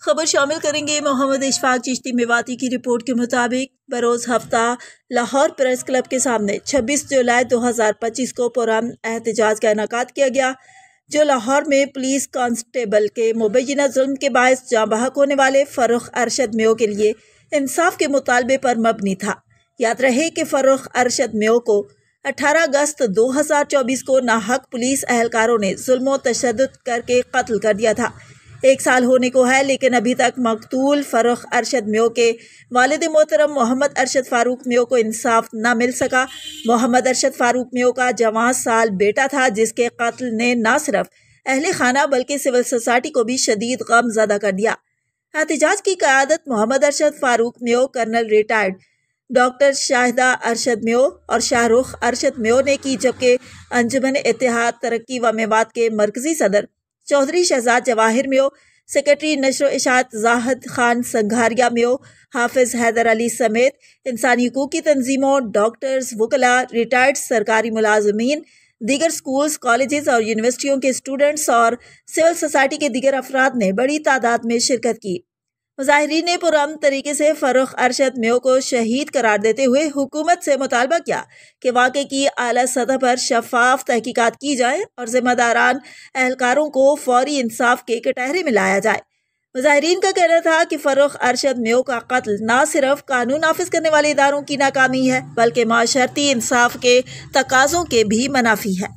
خبر شامل کریں گے محمد اشفاق چشتی میواتی کی رپورٹ کے مطابق بروز ہفتہ لاہور پریس کلب کے سامنے 26 جولائی 2025 کو پرامن احتجاج کا انعقاد کیا گیا، جو لاہور میں پولیس کانسٹیبل کے مبینہ ظلم کے باعث جاں بحق ہونے والے فروخ ارشد میو کے لیے انصاف کے مطالبے پر مبنی تھا۔ یاد رہے کہ فروخ ارشد میو کو 18 اگست 2024 کو ناحق پولیس اہلکاروں نے ظلم و تشدد کر کے قتل کر دیا تھا۔ 1 سال ہونے کو ہے، لیکن ابھی تک مقتول فروخ ارشد میو کے والد محترم محمد ارشد فاروق میو کو انصاف نہ مل سکا۔ محمد ارشد فاروق میو کا 14 سال بیٹا تھا، جس کے قتل نے نہ صرف اہل خانہ بلکہ سول سوسائٹی کو بھی شدید غم زدہ کر دیا۔ احتجاج کی قیادت Muhammad Arshad Farooq Meo, colonel retired doctor Shahida Arshad Meo اور شاہ رخ ارشد میو نے کی، جبکہ انجمن اتحاد ترقی و میوات کے مرکزی صدر چودھری شہزاد جواہر میو، سیکرٹری نشر و اشاعت زاہد خان سنگھاریا میو، حافظ حیدر علی سمیت انسانی حقوق کی تنظیموں، ڈاکٹرز، وکلاء، ریٹائرڈ سرکاری ملازمین، دیگر سکولز، کالجز اور یونیورسٹیوں کے اسٹوڈنٹس اور سول سوسائٹی کے دیگر افراد نے بڑی تعداد میں شرکت کی۔ مظاہرین نے پرامن طریقے سے فروخ ارشد میو کو شہید قرار دیتے ہوئے حکومت سے مطالبہ کیا کہ واقعے کی اعلیٰ سطح پر شفاف تحقیقات کی جائیں اور ذمہ داران اہلکاروں کو فوری انصاف کے کٹہرے میں لایا جائے۔ مظاہرین کا کہنا تھا کہ فروخ ارشد میو کا قتل نہ صرف قانون نافذ کرنے والے اداروں کی ناکامی ہے، بلکہ معاشرتی انصاف کے تقاضوں کے بھی منافی ہے۔